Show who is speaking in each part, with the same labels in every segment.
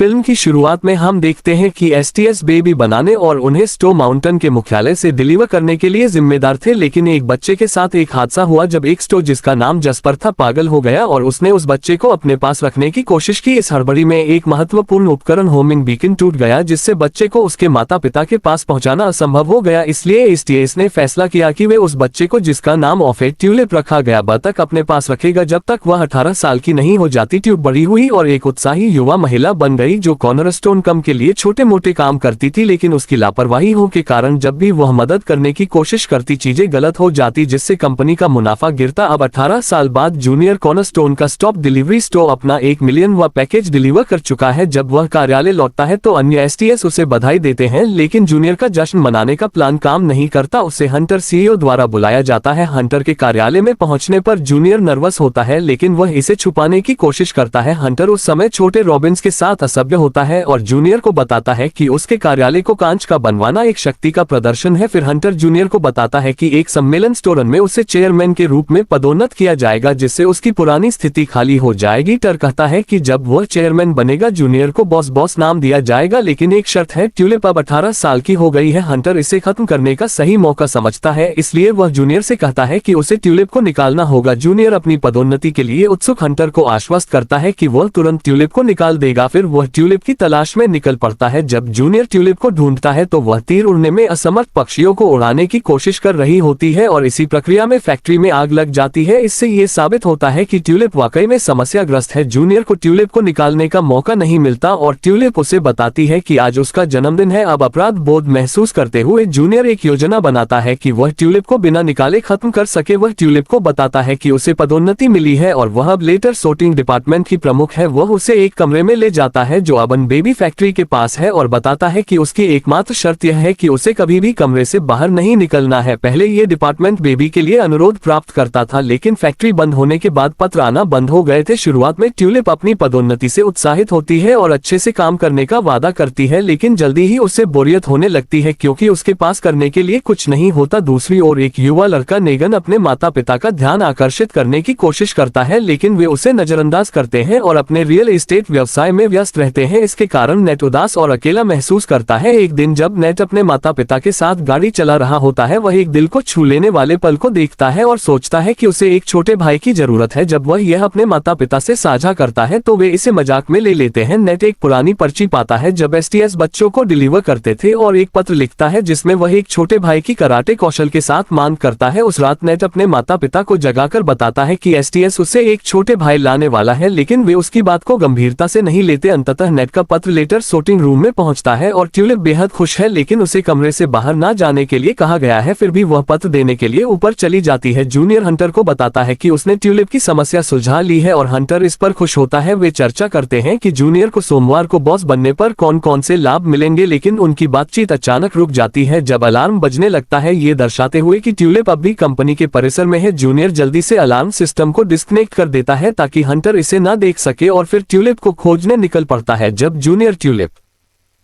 Speaker 1: Film की शुरुआत में हम देखते हैं कि एसटीएस बेबी बनाने और उन्हें स्टो माउंटेन के मुख्यालय से डिलीवर करने के लिए जिम्मेदार थे, लेकिन एक बच्चे के साथ एक हादसा हुआ जब एक स्टो जिसका नाम जस्पर था पागल हो गया और उसने उस बच्चे को अपने पास रखने की कोशिश की। इस हड़बड़ी में एक महत्वपूर्ण उपकरण होमिंग बीकन टूट गया, जिससे बच्चे को उसके माता पिता के पास पहुंचाना असंभव हो गया। इसलिए एसटीएस ने फैसला किया कि वे उस बच्चे को, जिसका नाम ऑफेट ट्यूलिप रखा गया, बतख अपने पास रखेगा जब तक वह 18 साल की नहीं हो जाती। ट्यूब बड़ी हुई और एक उत्साही युवा महिला बन गई जो कॉर्नरस्टोन कम के लिए छोटे मोटे काम करती थी, लेकिन उसकी लापरवाही हो के कारण जब भी वह मदद करने की कोशिश करती चीजें गलत हो जाती, जिससे कंपनी का मुनाफा गिरता। अब 18 साल बाद जूनियर कॉर्नरस्टोन का स्टॉप डिलीवरी स्टोर अपना 1 मिलियन पैकेज डिलीवर कर चुका है। जब वह कार्यालय लौटता है तो अन्य एसटीएस उसे बधाई देते हैं, लेकिन जूनियर का जश्न मनाने का प्लान काम नहीं करता। उसे हंटर सीईओ द्वारा बुलाया जाता है। हंटर के कार्यालय में पहुंचने पर जूनियर नर्वस होता है, लेकिन वह इसे छुपाने की कोशिश करता है। हंटर उस समय छोटे रॉबिन्स के साथ असभ्य होता है और जूनियर को बताता है कि उसके कार्यालय को कांच का बनवाना एक शक्ति का प्रदर्शन है। फिर हंटर जूनियर को बताता है कि एक सम्मेलन स्टोरन में उसे चेयरमैन के रूप में पदोन्नत किया जाएगा, जिससे उसकी पुरानी स्थिति खाली हो जाएगी। टर कहता है कि जब वह चेयरमैन बनेगा जूनियर को बॉस नाम दिया जाएगा, लेकिन एक शर्त है, ट्यूलिप अब 18 साल की हो गई है। हंटर इसे खत्म करने का सही मौका समझता है, इसलिए वह जूनियर से कहता है कि उसे ट्यूलिप को निकालना होगा। जूनियर अपनी पदोन्नति के लिए उत्सुक हंटर को आश्वस्त करता है कि वह तुरंत ट्यूलिप को निकाल देगा। फिर वह ट्यूलिप की तलाश में निकल पड़ता है। जब जूनियर ट्यूलिप को ढूंढता है तो वह तीर उड़ने में असमर्थ पक्षियों को उड़ाने की कोशिश कर रही होती है और इसी प्रक्रिया में फैक्ट्री में आग लग जाती है। इससे ये साबित होता है कि ट्यूलिप वाकई में समस्याग्रस्त है। जूनियर को ट्यूलिप को निकालने का मौका नहीं मिलता और ट्यूलिप उसे बताती है कि आज उसका जन्मदिन है। अब अपराध बोध महसूस करते हुए जूनियर एक योजना बनाता है कि वह ट्यूलिप को बिना निकाले खत्म कर सके। वह ट्यूलिप को बताता है कि उसे पदोन्नति मिली है और वह अब लेटर सोर्टिंग डिपार्टमेंट की प्रमुख है। वह उसे एक कमरे में ले जाता है जो अबन बेबी फैक्ट्री के पास है और बताता है कि उसकी एकमात्र शर्त यह है कि उसे कभी भी कमरे से बाहर नहीं निकलना है। पहले ये डिपार्टमेंट बेबी के लिए अनुरोध प्राप्त करता था, लेकिन फैक्ट्री बंद होने के बाद पत्र आना बंद हो गए थे। शुरुआत में ट्यूलिप अपनी पदोन्नति से उत्साहित होती है और अच्छे से काम करने का वादा करती है, लेकिन जल्दी ही उसे बोरियत होने लगती है क्योंकि उसके पास करने के लिए कुछ नहीं होता। दूसरी ओर एक युवा लड़का नेगन अपने माता पिता का ध्यान आकर्षित करने की कोशिश करता है, लेकिन वे उसे नजरअंदाज करते हैं और अपने रियल एस्टेट व्यवसाय में व्यस्त रहते हैं। इसके कारण नेट उदास और अकेला महसूस करता है। एक दिन जब नेट अपने माता पिता के साथ गाड़ी चला रहा होता है, वह एक दिल को छू लेने वाले पल को देखता है और सोचता है कि उसे एक छोटे भाई की जरूरत है। जब वह यह अपने माता पिता से साझा करता है तो वे इसे मजाक में ले लेते हैं। नेट एक पुरानी पर्ची पाता है जब एसटीएस बच्चों को डिलीवर करते थे और एक पत्र लिखता है जिसमें वह एक छोटे भाई की कराटे कौशल के साथ मांग करता है। उस रात नेट अपने माता पिता को जगाकर बताता है कि एसटीएस उसे एक छोटे भाई लाने वाला है, लेकिन वे उसकी बात को गंभीरता से नहीं लेते। अंततः नेट का पत्र लेटर सोर्टिंग रूम में पहुंचता है और ट्यूलिप बेहद खुश है, लेकिन उसे कमरे से बाहर ना जाने के लिए कहा गया है। फिर भी वह पत्र देने के लिए ऊपर चली जाती है। जूनियर हंटर को बताता है कि उसने ट्यूलिप की समस्या सुलझा ली है और हंटर इस पर खुश होता है। वे चर्चा करते हैं कि जूनियर को सोमवार को बॉस बनने पर कौन कौन से लाभ मिलेंगे, लेकिन उनकी बातचीत अचानक रुक जाती है जब अलार्म बजने लगता है, ये दर्शाते हुए कि ट्यूलिप अब भी कंपनी के परिसर में है। जूनियर जल्दी से अलार्म सिस्टम को डिस्कनेक्ट कर देता है ताकि हंटर इसे न देख सके और फिर ट्यूलिप को खोजने निकल पड़ता है। जब जूनियर ट्यूलिप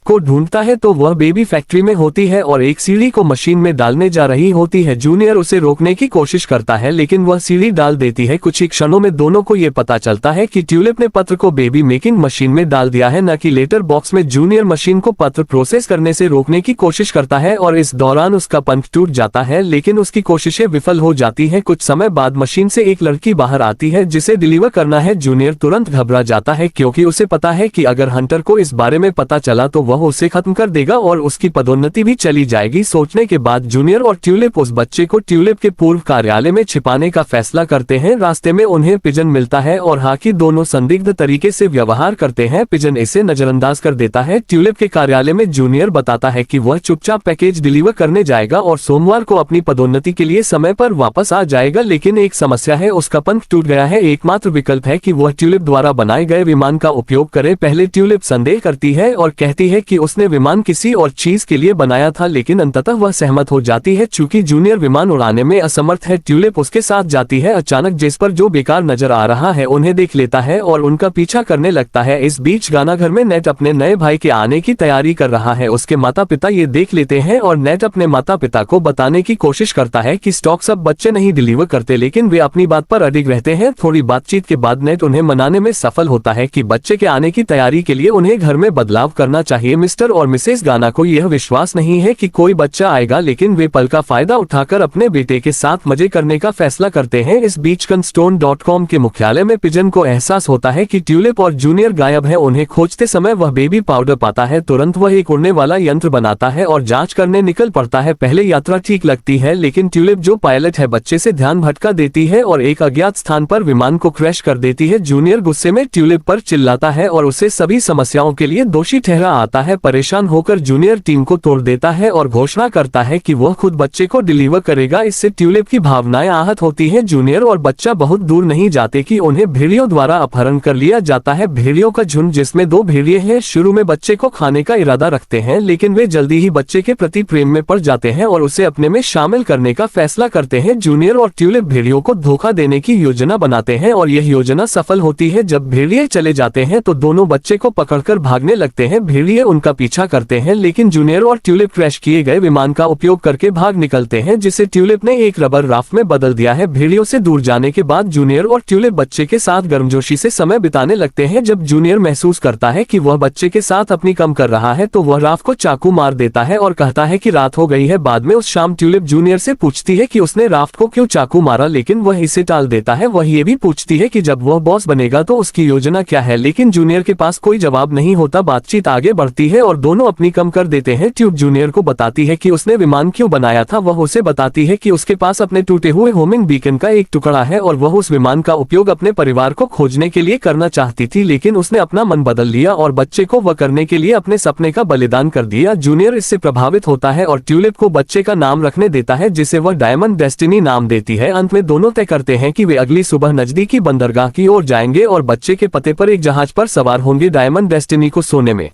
Speaker 1: को ढूंढता है तो वह बेबी फैक्ट्री में होती है और एक सीढ़ी को मशीन में डालने जा रही होती है। जूनियर उसे रोकने की कोशिश करता है, लेकिन वह सीढ़ी डाल देती है। कुछ ही क्षणों में दोनों को ये पता चलता है कि ट्यूलिप ने पत्र को बेबी मेकिंग मशीन में डाल दिया है, न कि लेटर बॉक्स में। जूनियर मशीन को पत्र प्रोसेस करने से रोकने की कोशिश करता है और इस दौरान उसका पंख टूट जाता है, लेकिन उसकी कोशिशें विफल हो जाती हैं। कुछ समय बाद मशीन से एक लड़की बाहर आती है जिसे डिलीवर करना है। जूनियर तुरंत घबरा जाता है क्योंकि उसे पता है कि अगर हंटर को इस बारे में पता चला तो वह उसे खत्म कर देगा और उसकी पदोन्नति भी चली जाएगी। सोचने के बाद जूनियर और ट्यूलिप उस बच्चे को ट्यूलिप के पूर्व कार्यालय में छिपाने का फैसला करते हैं। रास्ते में उन्हें पिजन मिलता है और हाकी दोनों संदिग्ध तरीके से व्यवहार करते हैं। पिजन इसे नजरअंदाज कर देता है। ट्यूलिप के कार्यालय में जूनियर बताता है कि वह चुपचाप पैकेज डिलीवर करने जाएगा और सोमवार को अपनी पदोन्नति के लिए समय पर वापस आ जाएगा, लेकिन एक समस्या है, उसका पंख टूट गया है। एकमात्र विकल्प है कि वह ट्यूलिप द्वारा बनाए गए विमान का उपयोग करे। पहले ट्यूलिप संदेह करती है और कहती है है कि उसने विमान किसी और चीज के लिए बनाया था, लेकिन अंततः वह सहमत हो जाती है चूंकि जूनियर विमान उड़ाने में असमर्थ है। ट्यूलिप उसके साथ जाती है। अचानक जेस्पर जो बेकार नजर आ रहा है उन्हें देख लेता है और उनका पीछा करने लगता है। इस बीच गाना घर में नेट अपने नए भाई के आने की तैयारी कर रहा है। उसके माता पिता ये देख लेते हैं और नेट अपने माता पिता को बताने की कोशिश करता है कि स्टॉक सब बच्चे नहीं डिलीवर करते, लेकिन वे अपनी बात पर अडिग रहते हैं। थोड़ी बातचीत के बाद नेट उन्हें मनाने में सफल होता है कि बच्चे के आने की तैयारी के लिए उन्हें घर में बदलाव करना चाहिए। मिस्टर और मिसेस गाना को यह विश्वास नहीं है कि कोई बच्चा आएगा, लेकिन वे पल का फायदा उठाकर अपने बेटे के साथ मजे करने का फैसला करते हैं। इस बीच कंस्टोन.com के मुख्यालय में पिजन को एहसास होता है कि ट्यूलिप और जूनियर गायब है। उन्हें खोजते समय वह बेबी पाउडर पाता है। तुरंत वह एक उड़ने वाला यंत्र बनाता है और जांच करने निकल पड़ता है। पहले यात्रा ठीक लगती है, लेकिन ट्यूलिप जो पायलट है बच्चे से ध्यान भटका देती है और एक अज्ञात स्थान पर विमान को क्रैश कर देती है। जूनियर गुस्से में ट्यूलिप पर चिल्लाता है और उसे सभी समस्याओं के लिए दोषी ठहरा आता है। परेशान होकर जूनियर टीम को तोड़ देता है और घोषणा करता है कि वह खुद बच्चे को डिलीवर करेगा। इससे ट्यूलिप की भावनाएं आहत होती हैं। जूनियर और बच्चा बहुत दूर नहीं जाते कि उन्हें भेड़ियों द्वारा अपहरण कर लिया जाता है। भेड़ियों का झुंड जिसमें 2 भेड़िए हैं शुरू में बच्चे को खाने का इरादा रखते हैं, लेकिन वे जल्दी ही बच्चे के प्रति प्रेम में पड़ जाते हैं और उसे अपने में शामिल करने का फैसला करते हैं। जूनियर और ट्यूलिप भेड़ियों को धोखा देने की योजना बनाते हैं और यह योजना सफल होती है। जब भेड़िए चले जाते हैं तो दोनों बच्चे को पकड़कर भागने लगते हैं। भेड़िए उनका पीछा करते हैं, लेकिन जूनियर और ट्यूलिप क्रैश किए गए विमान का उपयोग करके भाग निकलते हैं, जिसे ट्यूलिप ने एक रबर राफ्ट में बदल दिया है। भेड़ियों से दूर जाने के बाद जूनियर और ट्यूलिप बच्चे के साथ गर्मजोशी से समय बिताने लगते हैं। जब जूनियर महसूस करता है कि वह बच्चे के साथ अपनी कम कर रहा है तो वह राफ्ट को चाकू मार देता है और कहता है कि रात हो गई है। बाद में उस शाम ट्यूलिप जूनियर से पूछती है कि उसने राफ्ट को क्यों चाकू मारा, लेकिन वह इसे टाल देता है। वह ये भी पूछती है कि जब वह बॉस बनेगा तो उसकी योजना क्या है, लेकिन जूनियर के पास कोई जवाब नहीं होता। बातचीत आगे बढ़ती है और दोनों अपनी कम कर देते हैं। ट्यूब जूनियर को बताती है कि उसने विमान क्यों बनाया था। वह उसे बताती है कि उसके पास अपने टूटे हुए होमिंग बीकन का एक टुकड़ा है और वह उस विमान का उपयोग अपने परिवार को खोजने के लिए करना चाहती थी, लेकिन उसने अपना मन बदल लिया और बच्चे को वह करने के लिए अपने सपने का बलिदान कर दिया। जूनियर इससे प्रभावित होता है और ट्यूलिप को बच्चे का नाम रखने देता है, जिसे वह डायमंड डेस्टिनी नाम देती है। अंत में दोनों तय करते हैं कि वे अगली सुबह नजदीकी बंदरगाह की ओर जाएंगे और बच्चे के पते पर एक जहाज पर सवार होंगे। डायमंड डेस्टिनी को सोने में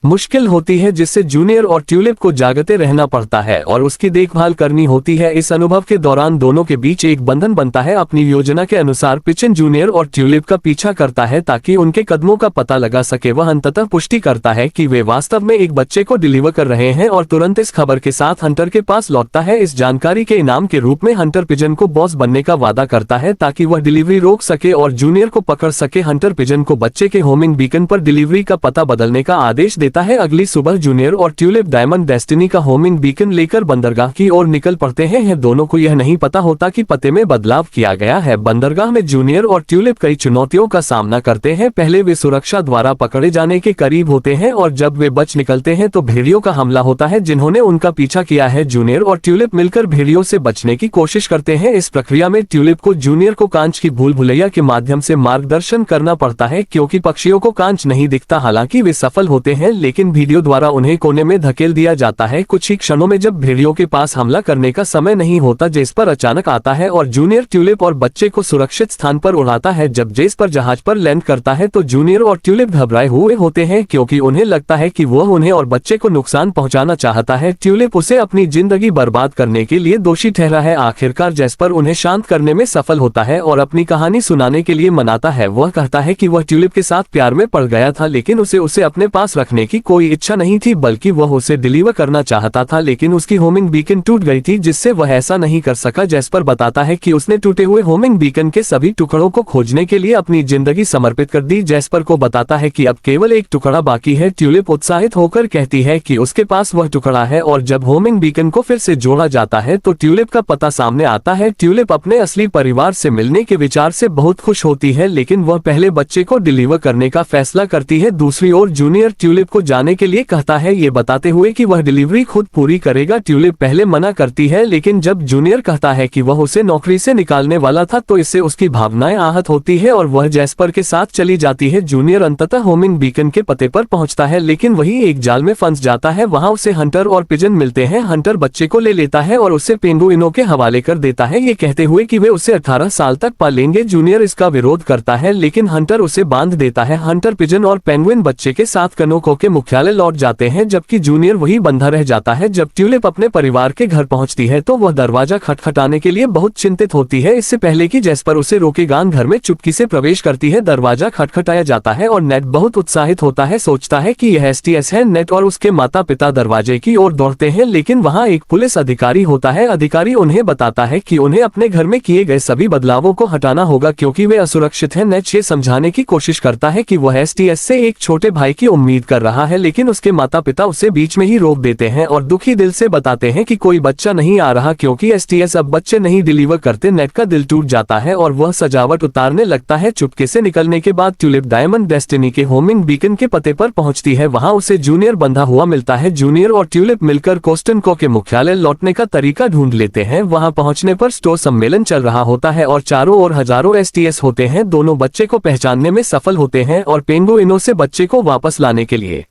Speaker 1: मुश्किल होती है, जिससे जूनियर और ट्यूलिप को जागते रहना पड़ता है और उसकी देखभाल करनी होती है। इस अनुभव के दौरान दोनों के बीच एक बंधन बनता है। अपनी योजना के अनुसार पिचन जूनियर और ट्यूलिप का पीछा करता है ताकि उनके कदमों का पता लगा सके। वह अंततः पुष्टि करता है कि वे वास्तव में एक बच्चे को डिलीवर कर रहे हैं और तुरंत इस खबर के साथ हंटर के पास लौटता है। इस जानकारी के इनाम के रूप में हंटर पिजन को बॉस बनने का वादा करता है ताकि वह डिलीवरी रोक सके और जूनियर को पकड़ सके। हंटर पिजन को बच्चे के होमिंग बीकन पर डिलीवरी का पता बदलने का आदेश देता है। अगली सुबह जूनियर और ट्यूलिप डायमंड डेस्टिनी का होमिंग बीकन लेकर बंदरगाह की ओर निकल पड़ते हैं। दोनों को यह नहीं पता होता कि पते में बदलाव किया गया है। बंदरगाह में जूनियर और ट्यूलिप कई चुनौतियों का सामना करते हैं। पहले वे सुरक्षा द्वारा पकड़े जाने के करीब होते हैं और जब वे बच निकलते हैं तो भेड़ियों का हमला होता है जिन्होंने उनका पीछा किया है। जूनियर और ट्यूलिप मिलकर भेड़ियों से बचने की कोशिश करते हैं। इस प्रक्रिया में ट्यूलिप को जूनियर को कांच की भूल भुलैया के माध्यम से मार्गदर्शन करना पड़ता है, क्योंकि पक्षियों को कांच नहीं दिखता। हालांकि वे सफल होते हैं, लेकिन भेड़ियों द्वारा उन्हें कोने में धकेल दिया जाता है। कुछ ही क्षणों में जब भेड़ियों के पास हमला करने का समय नहीं होता, जेस्पर अचानक आता है और जूनियर ट्यूलिप और बच्चे को सुरक्षित स्थान पर उड़ाता है। जब जेस्पर जहाज पर लैंड करता है तो जूनियर और ट्यूलिप घबराए हुए होते हैं, क्योंकि उन्हें लगता है कि वह उन्हें और बच्चे को नुकसान पहुंचाना चाहता है। ट्यूलिप उसे अपनी जिंदगी बर्बाद करने के लिए दोषी ठहरा है। आखिरकार जेस्पर उन्हें शांत करने में सफल होता है और अपनी कहानी सुनाने के लिए मनाता है। वह कहता है कि वह ट्यूलिप के साथ प्यार में पड़ गया था, लेकिन उसे अपने पास रखने की कोई इच्छा नहीं थी, बल्कि वह उसे डिलीवर करना चाहता था। लेकिन उसकी होमिंग बीकन टूट गई थी, जिससे वह ऐसा नहीं कर सका। जेस्पर बताता है कि उसने टूटे हुए होमिंग बीकन के सभी टुकड़ों को खोजने के लिए अपनी जिंदगी समर्पित कर दी। जेस्पर को बताता है कि अब केवल एक टुकड़ा बाकी है। ट्यूलिप उत्साहित होकर कहती है कि उसके पास वह टुकड़ा है और जब होमिंग बीकन को फिर से जोड़ा जाता है तो ट्यूलिप का पता सामने आता है। ट्यूलिप अपने असली परिवार से मिलने के विचार से बहुत खुश होती है, लेकिन वह पहले बच्चे को डिलीवर करने का फैसला करती है। दूसरी ओर जूनियर ट्यूलिप को जाने के लिए कहता है, ये बताते हुए कि वह डिलीवरी खुद पूरी करेगा। ट्यूलिप पहले मना करती है, लेकिन जब जूनियर कहता है कि वह उसे नौकरी से निकालने वाला था तो इससे उसकी भावनाएं आहत होती है और वह जेस्पर के साथ चली जाती है। जूनियर अंततः होमिंग बीकन के पते पर पहुंचता है, लेकिन वही एक जाल में फंस जाता है। वहां उसे हंटर और पिजन मिलते हैं। हंटर बच्चे को ले लेता है और उसे पेंगुइनों के हवाले कर देता है, ये कहते हुए कि वे उसे 18 साल तक पालेंगे। जूनियर इसका विरोध करता है, लेकिन हंटर उसे बांध देता है। हंटर पिजन और पेंगुइन बच्चे के साथ कनोको के मुख्यालय लौट जाते हैं, जबकि जूनियर वही बंधा रह जाता है। जब ट्यूलिप अपने परिवार के घर पहुंचती है तो वह दरवाजा खटखटाने के लिए बहुत चिंतित होती है। इससे पहले कि जैस्पर उसे रोकेगा, घर में चुपकी से प्रवेश करती है। दरवाजा खटखटाया जाता है और नेट बहुत उत्साहित होता है, सोचता है कि यह एसटीएस है। नेट और उसके माता पिता दरवाजे की ओर दौड़ते हैं, लेकिन वहां एक पुलिस अधिकारी होता है। अधिकारी उन्हें बताता है कि उन्हें अपने घर में किए गए सभी बदलावों को हटाना होगा क्योंकि वे असुरक्षित हैं। नेट ये समझाने की कोशिश करता है कि वह एसटीएस से एक छोटे भाई की उम्मीद कर रहा है, लेकिन उसके माता पिता उसे बीच में ही रोक देते हैं और दुखी दिल से बताते हैं कि कोई बच्चा नहीं आ रहा क्योंकि एसटीएस अब बच्चे नहीं डिलीवर करते। नेट का दिल टूट जाता है और वह सजावट उतारने लगता है। चुपके से निकलने के बाद ट्यूलिप डायमंड डेस्टिनी के होमिंग बीकन के पते पर पहुंचती है। वहां उसे जूनियर बंधा हुआ मिलता है। जूनियर और ट्यूलिप मिलकर कोस्टनको के मुख्यालय लौटने का तरीका ढूंढ लेते हैं। वहां पहुंचने पर स्टोर सम्मेलन चल रहा होता है और चारों ओर हजारों एसटीएस होते हैं। दोनों बच्चे को पहचानने में सफल होते हैं और पेंगुइनों से बच्चे को वापस लाने के लिए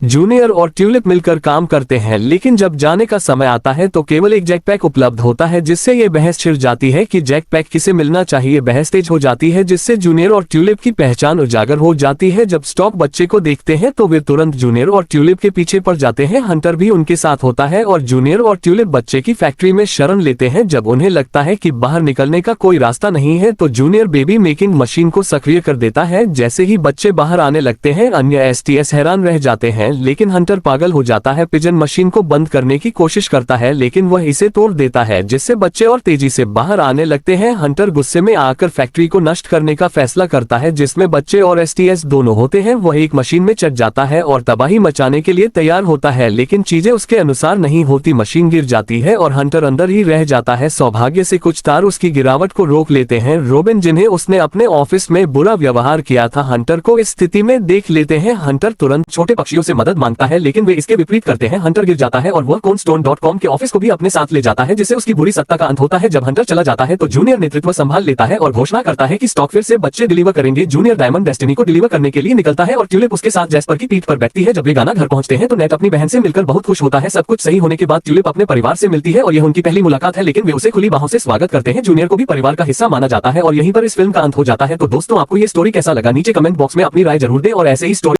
Speaker 1: जूनियर और ट्यूलिप मिलकर काम करते हैं। लेकिन जब जाने का समय आता है तो केवल एक जैकपैक उपलब्ध होता है, जिससे ये बहस छिड़ जाती है कि जैकपैक किसे मिलना चाहिए। बहस तेज हो जाती है, जिससे जूनियर और ट्यूलिप की पहचान उजागर हो जाती है। जब स्टॉक बच्चे को देखते हैं तो वे तुरंत जूनियर और ट्यूलिप के पीछे पड़ जाते हैं। हंटर भी उनके साथ होता है और जूनियर और ट्यूलिप बच्चे की फैक्ट्री में शरण लेते हैं। जब उन्हें लगता है कि बाहर निकलने का कोई रास्ता नहीं है तो जूनियर बेबी मेकिंग मशीन को सक्रिय कर देता है। जैसे ही बच्चे बाहर आने लगते हैं, अन्य एसटीएस हैरान रह जाते हैं, लेकिन हंटर पागल हो जाता है। पिजन मशीन को बंद करने की कोशिश करता है, लेकिन वह इसे तोड़ देता है, जिससे बच्चे और तेजी से बाहर आने लगते हैं। हंटर गुस्से में आकर फैक्ट्री को नष्ट करने का फैसला करता है, जिसमें बच्चे और एसटीएस दोनों होते हैं। वह एक मशीन में चढ़ जाता है और तबाही मचाने के लिए तैयार होता है, लेकिन चीजें उसके अनुसार नहीं होती। मशीन गिर जाती है और हंटर अंदर ही रह जाता है। सौभाग्य से कुछ तार उसकी गिरावट को रोक लेते हैं। रोबिन, जिन्हें उसने अपने ऑफिस में बुरा व्यवहार किया था, हंटर को इस स्थिति में देख लेते हैं। हंटर तुरंत छोटे पक्षियों से मदद मांगता है, लेकिन वे इसके विपरीत करते हैं। हंटर गिर जाता है और वह कोनस्टोन.com के ऑफिस को भी अपने साथ ले जाता है, जिससे उसकी बुरी सत्ता का अंत होता है। जब हंटर चला जाता है तो जूनियर नेतृत्व संभाल लेता है और घोषणा करता है कि स्टॉक फिर से बच्चे डिलीवर करेंगे। जूनियर डायमंड डेस्टिनी को डिलीवर करने के लिए निकलता है और ट्यूलिप उसके साथ जैस्पर की पीठ पर बैठती है। जब वे गाना घर पहुंचते हैं तो नेट अपनी बहन से मिलकर बहुत खुश होता है। सब कुछ सही होने के बाद ट्यूलिप अपने परिवार से मिलती है और यह उनकी पहली मुलाकात है, लेकिन वे उसे खुली बाहों से स्वागत करते हैं। जूनियर को भी परिवार का हिस्सा माना जाता है और यहीं पर इस फिल्म का अंत हो जाता है। तो दोस्तों, आपको ये स्टोरी कैसा लगा, नीचे कमेंट बॉक्स में अपनी राय जरूर दें और ऐसे ही स्टोरी